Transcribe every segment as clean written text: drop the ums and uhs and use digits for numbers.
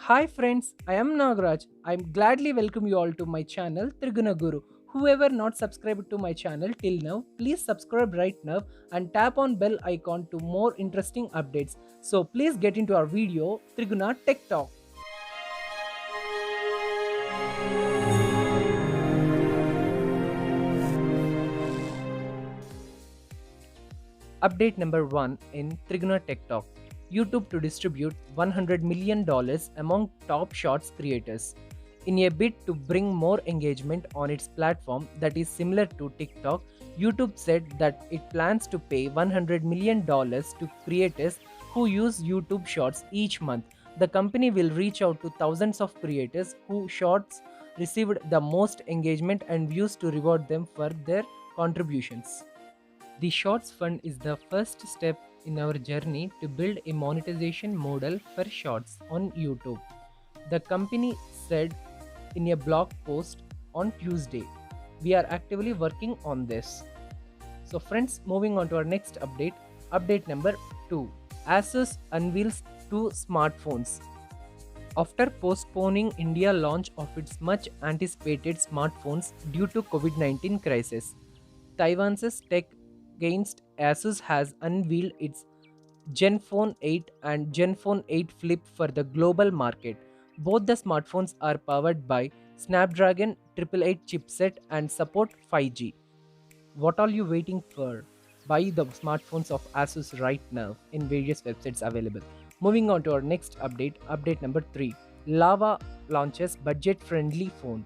Hi friends, I am Nagraj. I gladly welcome you all to my channel Triguna Guru. Whoever not subscribed to my channel till now, please subscribe right now and tap on bell icon to more interesting updates. So please get into our video Triguna Tech Talk. Update number 1 in Triguna Tech Talk. YouTube to distribute $100 million among top shorts creators. In a bid to bring more engagement on its platform that is similar to TikTok, YouTube said that it plans to pay $100 million to creators who use YouTube Shorts each month. The company will reach out to thousands of creators who shorts received the most engagement and views to reward them for their contributions. The Shorts Fund is the first step in our journey to build a monetization model for Shorts on YouTube. The company said in a blog post on Tuesday. We are actively working on this. So, friends, moving on to our next update. Update number 2. Asus unveils two smartphones. After postponing India launch of its much anticipated smartphones due to COVID-19 crisis, Taiwan's tech giant Asus has unveiled its Zenfone 8 and Zenfone 8 Flip for the global market. Both the smartphones are powered by Snapdragon 888 chipset and support 5G. What are you waiting for? Buy the smartphones of Asus right now in various websites available. Moving on to our next update, update number 3. Lava launches budget-friendly phone.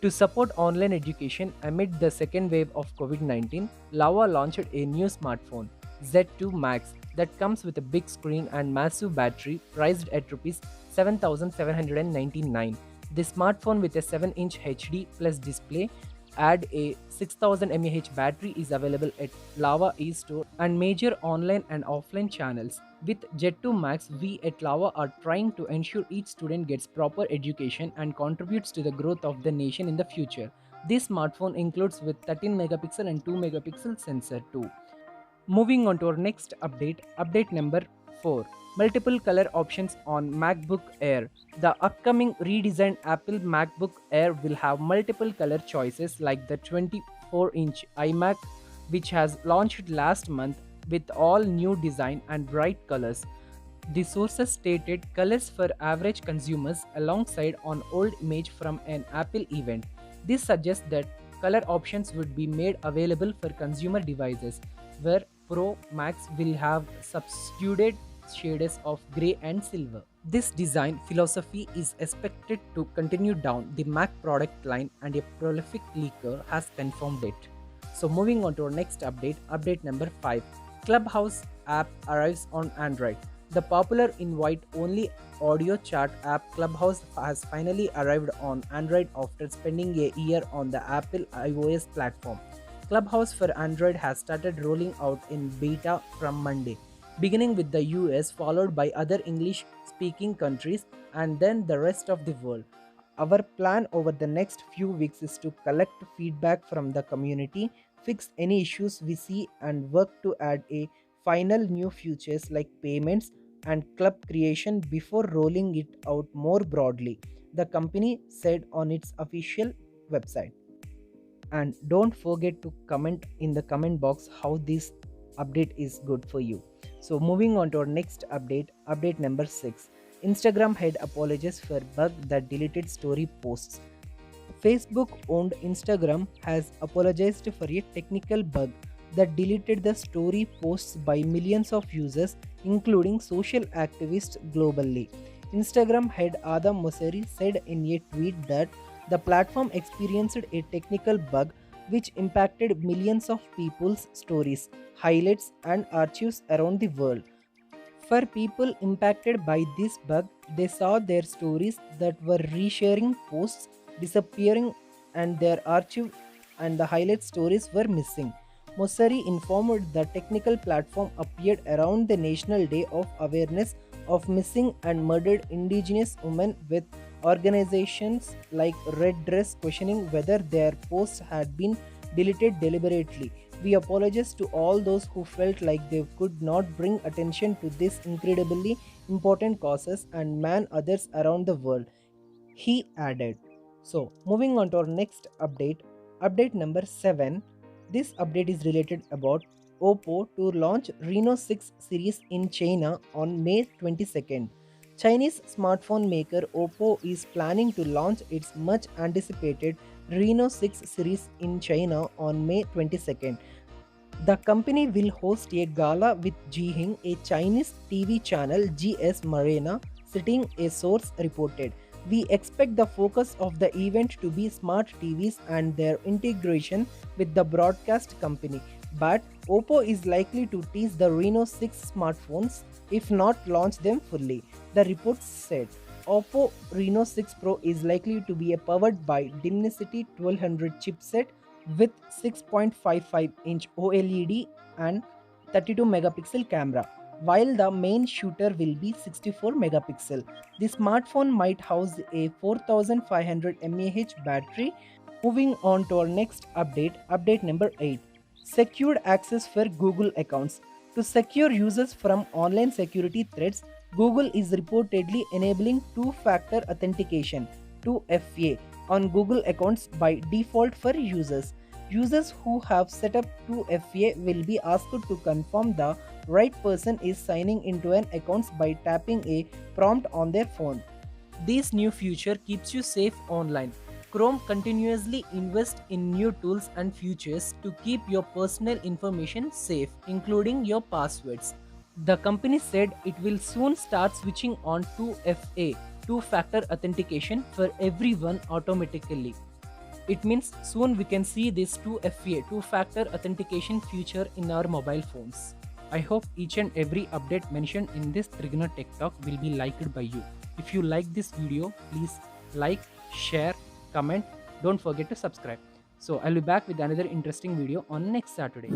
To support online education amid the second wave of COVID-19, Lava launched a new smartphone, Z2 Max, that comes with a big screen and massive battery priced at Rs 7,799. The smartphone with a 7-inch HD plus display add a 6000 mAh battery is available at Lava eStore and major online and offline channels. With Jet2 Max, we at Lava are trying to ensure each student gets proper education and contributes to the growth of the nation in the future. This smartphone includes with 13 megapixel and 2 megapixel sensor too. Moving on to our next update, update number 4. Multiple color options on MacBook Air. The upcoming redesigned Apple MacBook Air will have multiple color choices like the 24-inch iMac, which has launched last month with all new design and bright colors. The sources stated colors for average consumers alongside an old image from an Apple event. This suggests that color options would be made available for consumer devices, where Pro Max will have substituted shades of grey and silver. This design philosophy is expected to continue down the Mac product line, and a prolific leaker has confirmed it. So moving on to our next update, update number 5. Clubhouse app arrives on Android. The popular invite-only audio chat app Clubhouse has finally arrived on Android after spending a year on the Apple iOS platform. Clubhouse for Android has started rolling out in beta from Monday, beginning with the US, followed by other English speaking countries, and then the rest of the world. Our plan over the next few weeks is to collect feedback from the community, fix any issues we see, and work to add a final new features like payments and club creation before rolling it out more broadly, the company said on its official website. And don't forget to comment in the comment box how this update is good for you. So moving on to our next update, update number 6. Instagram head apologizes for bug that deleted story posts. Facebook owned Instagram has apologized for a technical bug that deleted the story posts by millions of users, including social activists globally. Instagram head Adam Mosseri said in a tweet that the platform experienced a technical bug which impacted millions of people's stories, highlights, and archives around the world. For people impacted by this bug, they saw their stories that were resharing posts disappearing and their archive and the highlight stories were missing. Mosseri informed the technical platform appeared around the National Day of Awareness of Missing and Murdered Indigenous Women, with organizations like Red Dress questioning whether their posts had been deleted deliberately. We apologize to all those who felt like they could not bring attention to this incredibly important causes and man others around the world, he added. So, moving on to our next update, update number 7. This update is related about Oppo to launch Reno 6 series in China on May 22nd. Chinese smartphone maker Oppo is planning to launch its much anticipated Reno 6 series in China on May 22nd. The company will host a gala with Jihing, a Chinese TV channel GS Marina, citing a source reported. We expect the focus of the event to be smart TVs and their integration with the broadcast company, but Oppo is likely to tease the Reno 6 smartphones if not launch them fully, the report said. Oppo Reno 6 Pro is likely to be powered by Dimensity 1200 chipset with 6.55-inch OLED and 32 megapixel camera, while the main shooter will be 64 megapixel. The smartphone might house a 4500 mAh battery. Moving on to our next update, update number 8. Secured access for Google accounts. To secure users from online security threats, Google is reportedly enabling two-factor authentication (2FA) on Google accounts by default for users. Users who have set up 2FA will be asked to confirm the right person is signing into an account by tapping a prompt on their phone. This new feature keeps you safe online. Chrome continuously invests in new tools and features to keep your personal information safe, including your passwords. The company said it will soon start switching on to FA, two-factor authentication, for everyone automatically. It means soon we can see this 2FA, two-factor authentication feature in our mobile phones. I hope each and every update mentioned in this Trigna Tech Talk will be liked by you. If you like this video, please like, share, comment. Don't forget to subscribe. So I'll be back with another interesting video on next Saturday.